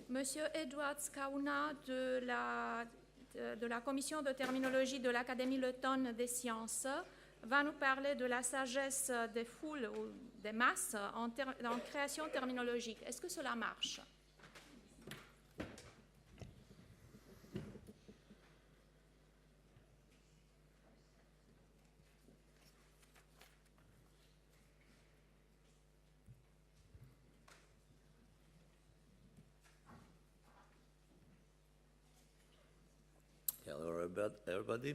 Monsieur Eduards Cauna de la Commission de terminologie de l'Académie lettonne des sciences va nous parler de la sagesse des foules ou des masses en création terminologique. Est-ce que cela marche? Hello, everybody.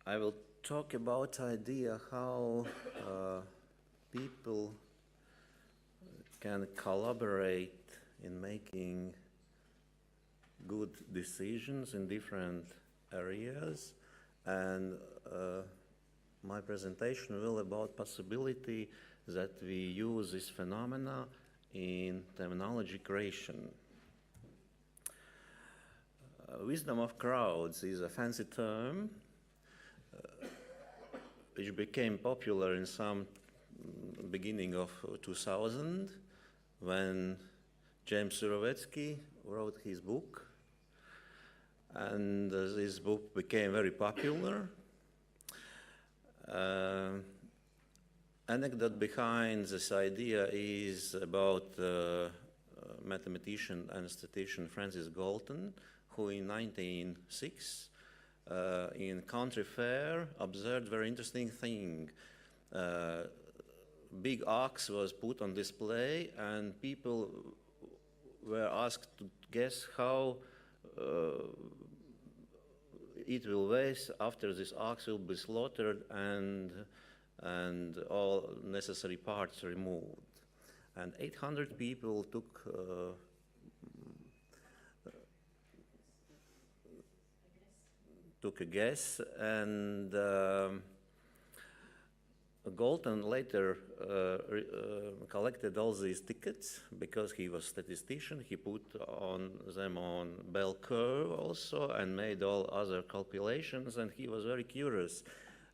I will talk about idea how people can collaborate in making good decisions in different areas, and my presentation will about possibility that we use this phenomena in terminology creation. Wisdom of crowds is a fancy term which became popular in some beginning of 2000 when James Surowiecki wrote his book, and this book became very popular. Anecdote behind this idea is about mathematician and statistician Francis Galton, who in 1906 in country fair observed very interesting thing. Big ox was put on display and people were asked to guess how it will weigh after this ox will be slaughtered and all necessary parts removed. And 800 people took a guess, and Galton later collected all these tickets because he was a statistician. He put them on bell curve also and made all other calculations, and he was very curious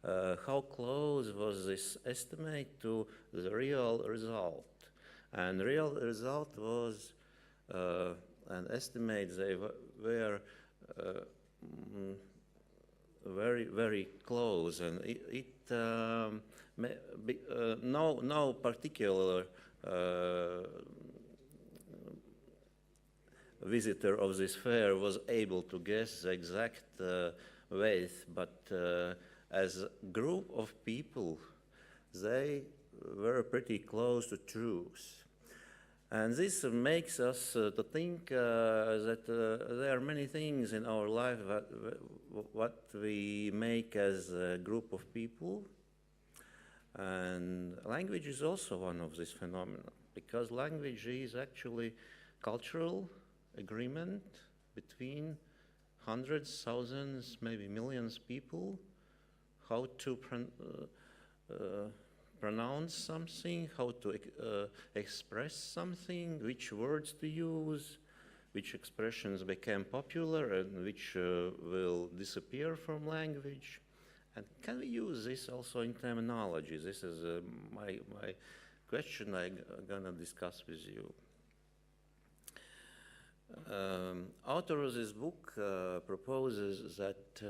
how close was this estimate to the real result. And real result was an estimate they were very, very close, and no particular visitor of this fair was able to guess the exact weight, but as a group of people, they were pretty close to truth. And this makes us to think that there are many things in our life what we make as a group of people. And language is also one of these phenomena, because language is actually cultural agreement between hundreds, thousands, maybe millions of people, how to pronounce something, how to express something, which words to use, which expressions became popular and which will disappear from language. And can we use this also in terminology? This is my question I'm gonna discuss with you. Author of this book proposes that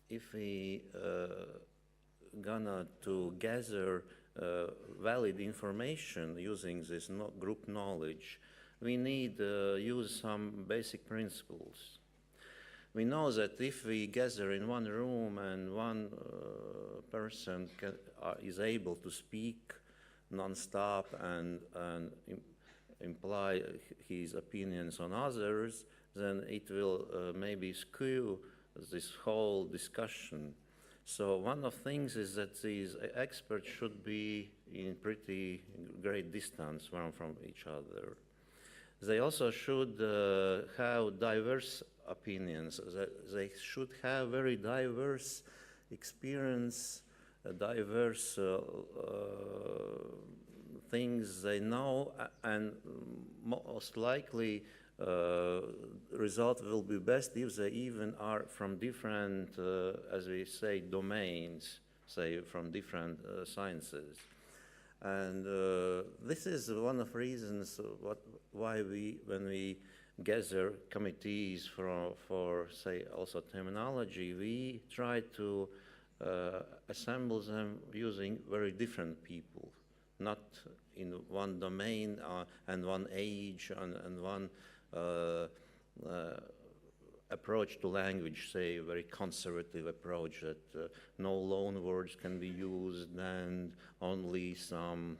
if we gonna to gather valid information using this group knowledge, we need use some basic principles. We know that if we gather in one room and one person is able to speak non-stop and imply his opinions on others, then it will maybe skew this whole discussion. So one of the things is that these experts should be in pretty great distance from each other. They also should have diverse opinions. They should have very diverse experience, diverse things they know, and most likely result will be best if they even are from different, as we say, domains, say from different sciences. And this is one of the reasons why when we gather committees for, say, also terminology, we try to assemble them using very different people, not in one domain and one age and one approach to language, say, a very conservative approach that no loan words can be used and only some,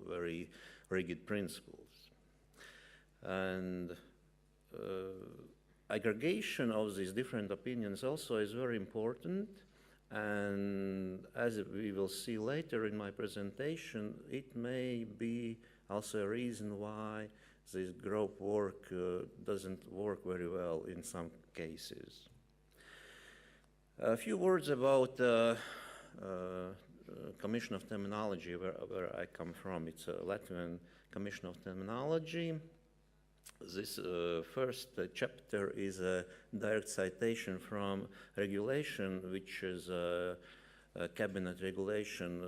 very rigid principles. And aggregation of these different opinions also is very important. And as we will see later in my presentation, it may be also a reason why this group work doesn't work very well in some cases. A few words about Commission of Terminology, where I come from. It's a Latvian Commission of Terminology. This first chapter is a direct citation from regulation, which is a cabinet regulation,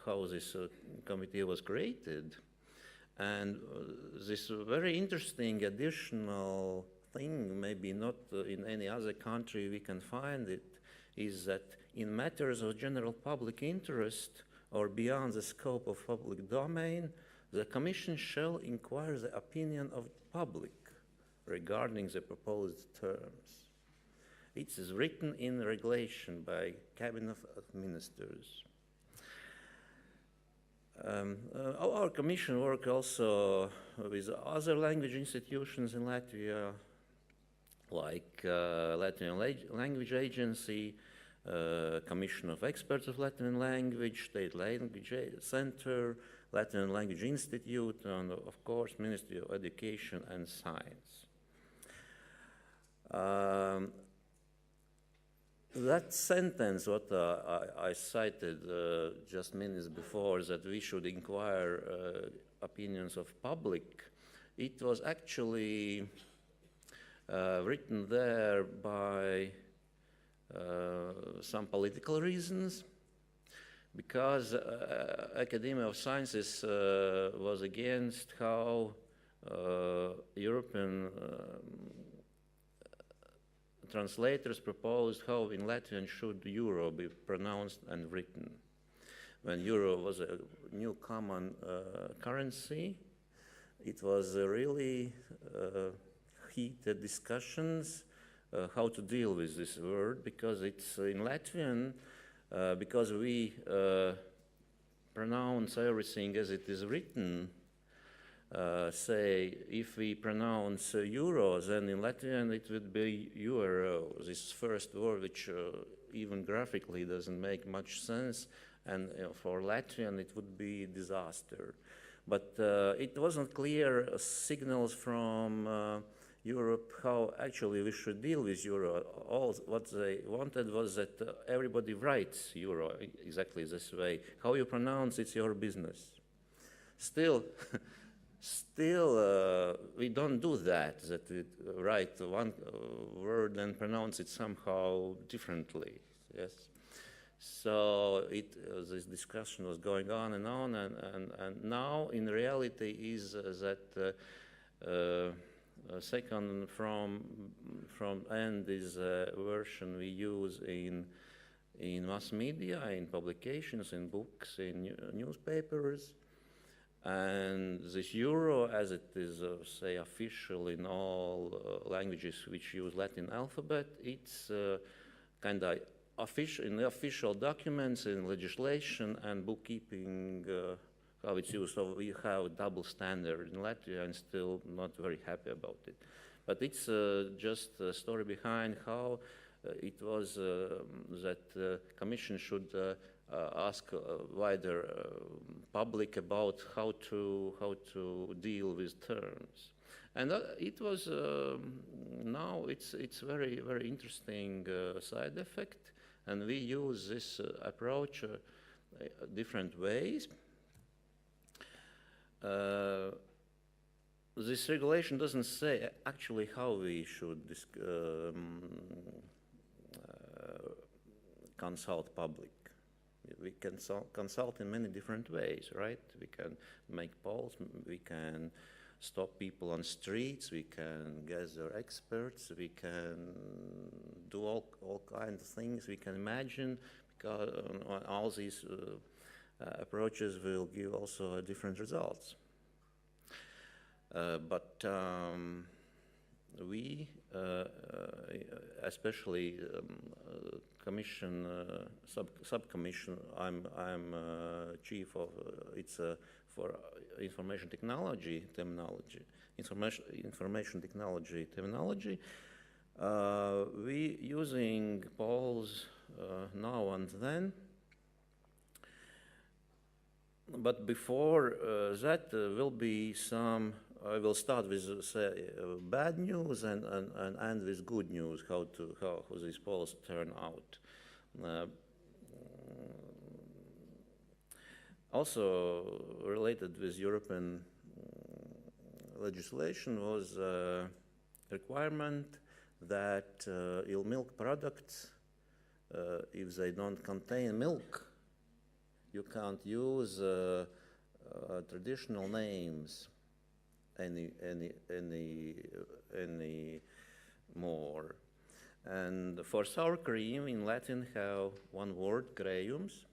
how this committee was created. And this very interesting additional thing, maybe not in any other country we can find it, is that in matters of general public interest or beyond the scope of public domain, the Commission shall inquire the opinion of the public regarding the proposed terms. It is written in regulation by Cabinet of Ministers. Our Commission works also with other language institutions in Latvia, like Latvian Language Agency, Commission of Experts of Latvian Language, State Language Center, Latvian Language Institute, and of course, Ministry of Education and Science. That sentence, what I cited just minutes before, that we should inquire opinions of public, it was actually written there by some political reasons, because Academy of Sciences was against how European translators proposed how in Latvian should euro be pronounced and written. When euro was a new common currency, it was really heated discussions how to deal with this word, because it's in Latvian, because we pronounce everything as it is written. Say, if we pronounce euro, then in Latvian it would be euro, this first word, which even graphically doesn't make much sense, and for Latvian it would be a disaster. But it wasn't clear signals from Europe how actually we should deal with euro. All what they wanted was that everybody writes euro exactly this way. How you pronounce it's your business. Still, we don't do that we write one word and pronounce it somehow differently, yes? So this discussion was going on, and now in reality is that second from end is a version we use in mass media, in publications, in books, in newspapers. And this euro, as it is, say, official in all languages which use Latin alphabet, it's kind of official in the official documents, in legislation and bookkeeping, how it's used. So we have a double standard in Latvia, and still not very happy about it. But it's just a story behind how it was that Commission should ask wider public about how to deal with terms, and it was now it's very interesting side effect, and we use this approach different ways. This regulation doesn't say actually how we should consult public. We can consult in many different ways, right? We can make polls, we can stop people on streets, we can gather experts, we can do all kinds of things we can imagine, because all these approaches will give also different results. But we, especially commission, subcommission, I'm chief of, it's for information technology terminology, information technology terminology. We using polls now and then. But before that will be some, I will start with say, bad news and end with good news, how these polls turn out. Also related with European legislation was a requirement that milk products, if they don't contain milk, you can't use traditional names any more. And for sour cream in Latin have one word, krējums.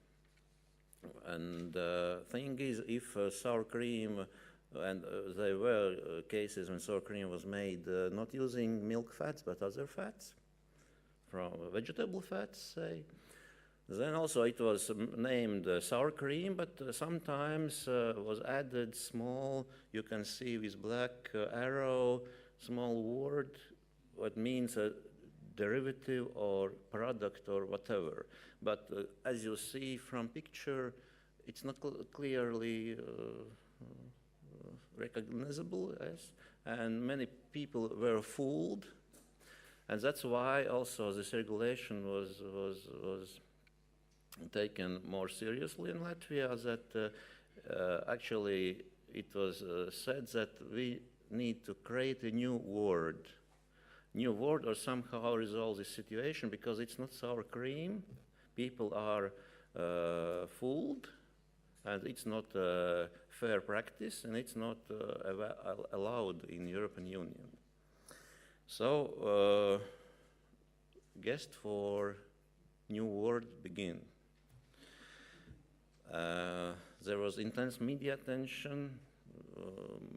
And the thing is, if sour cream, and there were cases when sour cream was made not using milk fats but other fats, from vegetable fats, say, then also it was named sour cream, but sometimes was added small, you can see with black arrow, small word, what means a derivative or product or whatever. But as you see from picture, it's not clearly recognizable as, and many people were fooled. And that's why also this regulation was taken more seriously in Latvia, that actually it was said that we need to create a new word or somehow resolve this situation, because it's not sour cream. People are fooled, and it's not fair practice, and it's not allowed in European Union. So, guest for new word begin. There was intense media attention.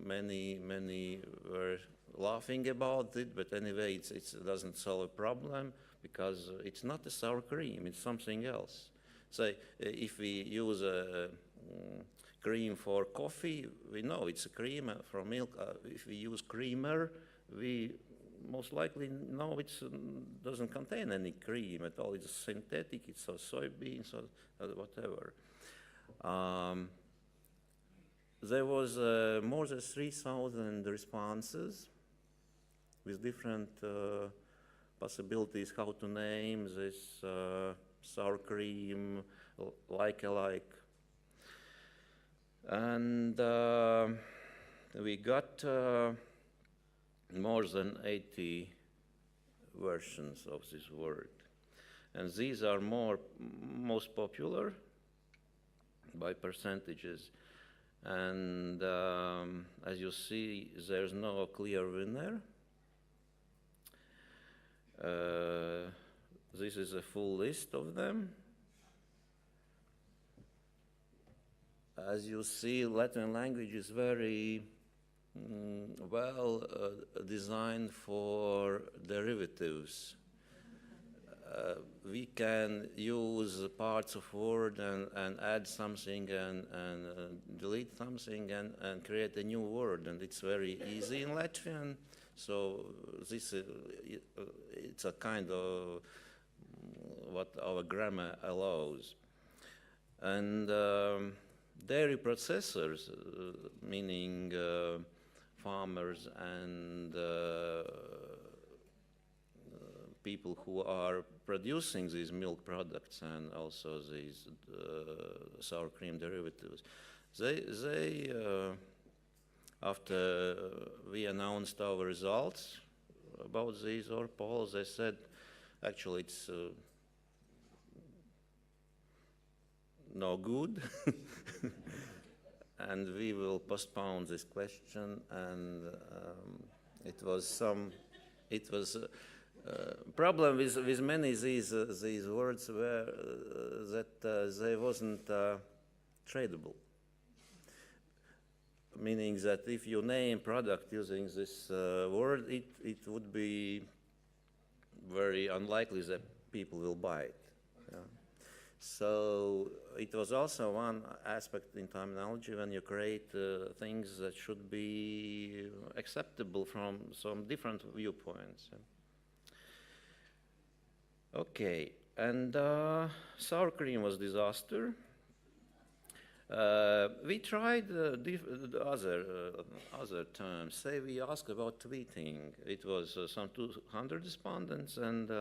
Many were laughing about it, but anyway, it doesn't solve a problem, because it's not a sour cream, it's something else. So if we use a cream for coffee, we know it's a cream from milk. If we use creamer, we most likely know it doesn't contain any cream at all. It's synthetic, it's soybeans or whatever. There was more than 3,000 responses with different possibilities how to name this sour cream, like-alike. And we got more than 80 versions of this word. And these are most popular by percentages. And as you see, there's no clear winner. This is a full list of them. As you see, Latvian language is very well designed for derivatives. We can use parts of word and add something and delete something and create a new word, and it's very easy in Latvian. So this it's a kind of what our grammar allows. And dairy processors, meaning farmers and people who are producing these milk products and also these sour cream derivatives, they after we announced our results about these polls, they said actually it's no good. And we will postpone this question, and it was problem with many these words were that they wasn't tradable. Meaning that if you name product using this word, it would be very unlikely that people will buy it. Yeah. So it was also one aspect in terminology when you create things that should be acceptable from some different viewpoints. Okay, and sour cream was disaster. We tried other terms. Say we asked about tweeting. It was some 200 respondents, and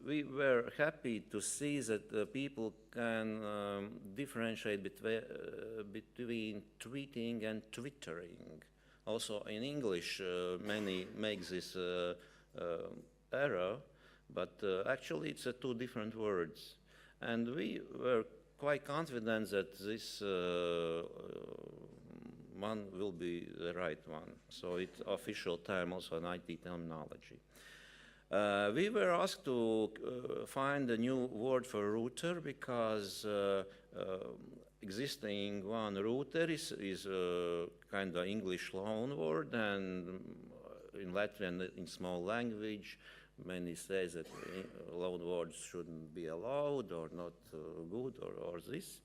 we were happy to see that people can differentiate between tweeting and twittering. Also in English, many make this error, but actually it's two different words. And we were quite confident that this one will be the right one. So it's official term, also an IT terminology. We were asked to find a new word for router because existing one router is a kind of English loan word, and in Latvian, in small language, many say that loan words shouldn't be allowed or not good or this.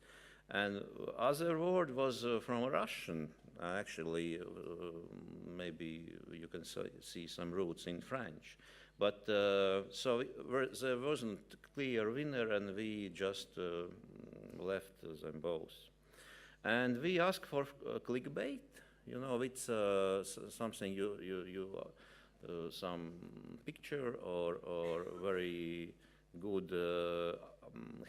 And other word was from Russian. Actually, maybe you can see some roots in French. But so there wasn't clear winner, and we just left them both. And we asked for clickbait. You know, it's something some picture or very good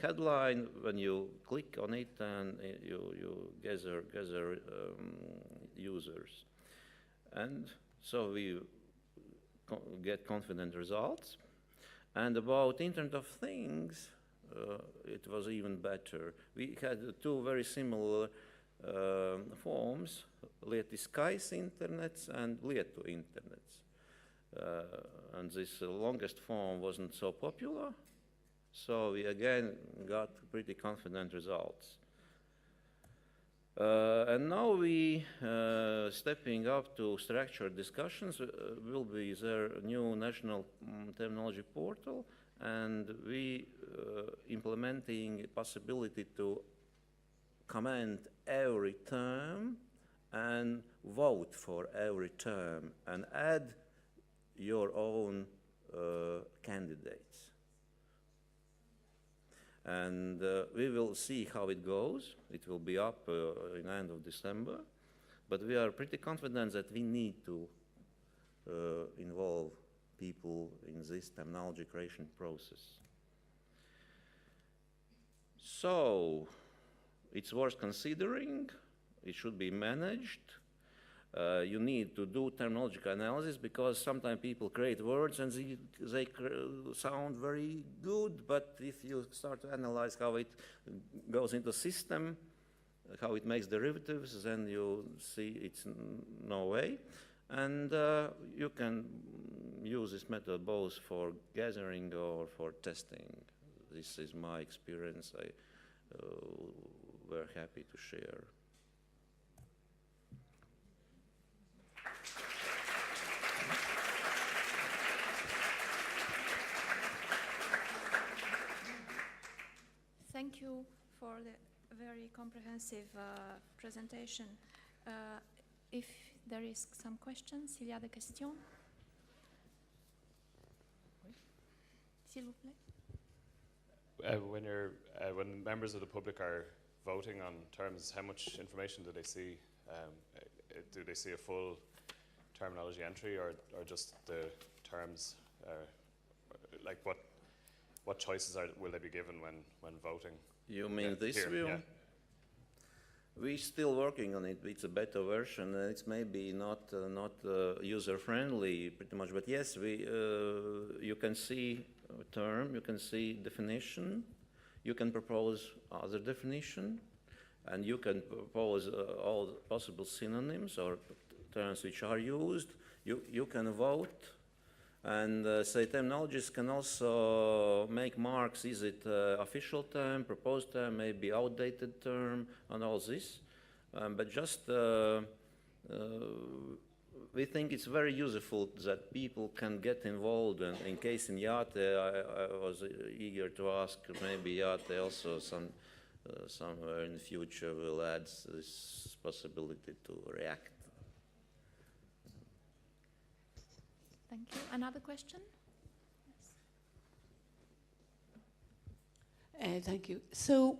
headline. When you click on it, and you gather users, and so we get confident results. And about Internet of Things, it was even better. We had two very similar forms: lietiskais internets and lietu internets. And this longest form wasn't so popular, so we again got pretty confident results. And now we stepping up to structured discussions. Will be their new national terminology portal, and we implementing possibility to comment every term and vote for every term and add your own candidates. And we will see how it goes. It will be up in the end of December. But we are pretty confident that we need to involve people in this terminology creation process. So it's worth considering. It should be managed. You need to do terminological analysis, because sometimes people create words and they sound very good, but if you start to analyze how it goes into system, how it makes derivatives, then you see it's no way. And you can use this method both for gathering or for testing. This is my experience. I were happy to share. Thank you for the very comprehensive presentation. If there is some questions, s'il y a des questions. S'il vous plaît. When members of the public are voting on terms, how much information do they see? Do they see a full terminology entry, or just the terms? Like what choices will they be given when voting? You mean this view? Yeah. We're still working on it. It's a beta version. It's maybe not user-friendly pretty much, but yes, you can see a term, you can see definition, You can propose other definition, and you can propose all possible synonyms or terms which are used. You can vote, and say terminologists can also make marks. Is it official term, proposed term, maybe outdated term, and all this. But just we think it's very useful that people can get involved. And in case in EAFT, I was eager to ask, maybe EAFT also somewhere in the future will add this possibility to react. Thank you. Another question? Yes. Thank you. So,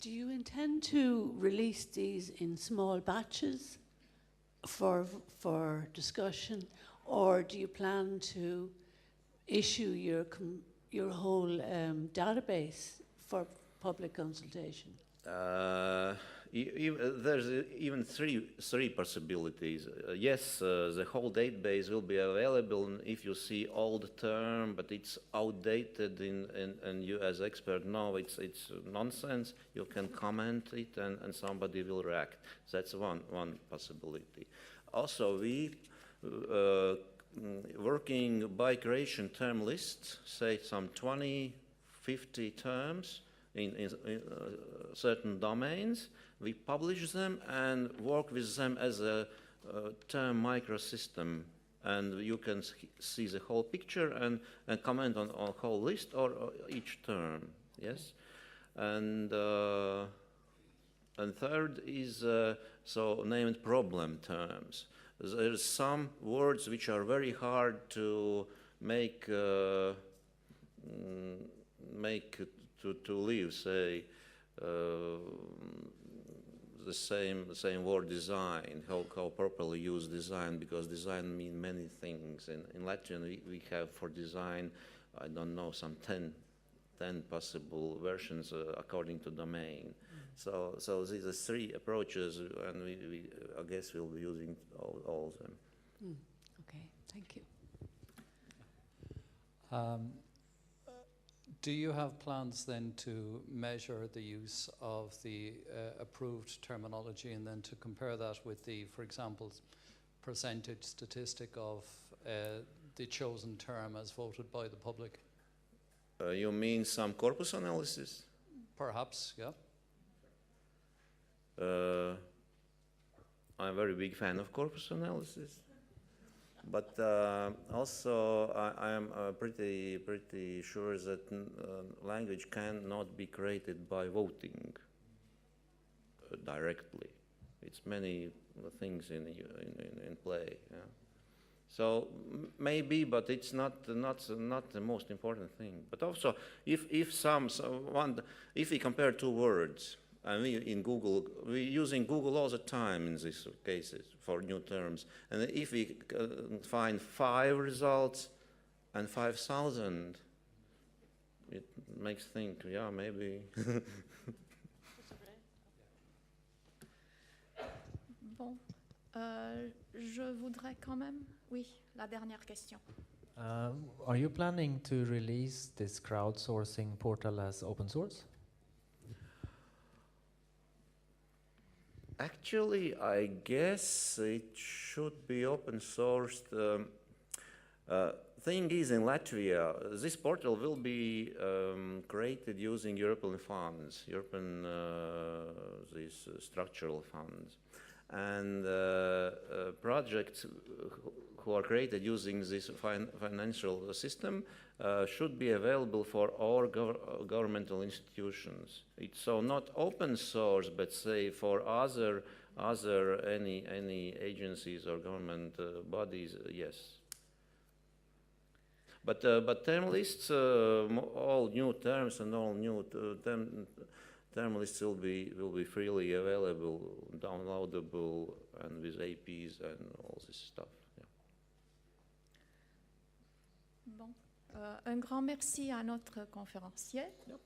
do you intend to release these in small batches for discussion, or do you plan to issue your whole database for public consultation? There's even three possibilities. Yes, the whole database will be available if you see old term, but it's outdated, and you as expert know it's nonsense. You can comment it, and somebody will react. That's one possibility. Also, we working by creation term lists, say some 20, 50 terms in certain domains. We publish them and work with them as a term microsystem, and you can see the whole picture and comment on whole list or each term. Yes, and third is so named problem terms. There's some words which are very hard to make to live. Say. The same word design, how properly use design, because design means many things. In Latvian we have for design, I don't know, some 10 possible versions according to domain. So these are three approaches, and we I guess we'll be using all of them. Okay, thank you. Do you have plans then to measure the use of the approved terminology and then to compare that with the, for example, percentage statistic of the chosen term as voted by the public? You mean some corpus analysis? Perhaps, yeah. I'm a very big fan of corpus analysis. But also, I am pretty sure that language cannot be created by voting directly. It's many things in play. Yeah. So maybe, but it's not the most important thing. But also, if we compare two words, and we're using Google all the time in these cases for new terms. And if we find 5 results and 5,000, it makes think, yeah, maybe. Bon, je voudrais quand même, oui, la dernière question. Are you planning to release this crowdsourcing portal as open source? Actually, I guess it should be open sourced. Thing is, in Latvia, this portal will be created using European funds, these structural funds, and projects who are created using this financial system should be available for all governmental institutions. It's so not open source, but say for other any agencies or government bodies, yes. But term lists, all new terms and all new term lists will be freely available, downloadable, and with APIs and all this stuff. Yeah. Bon. Un grand merci à notre conférencier. Yep.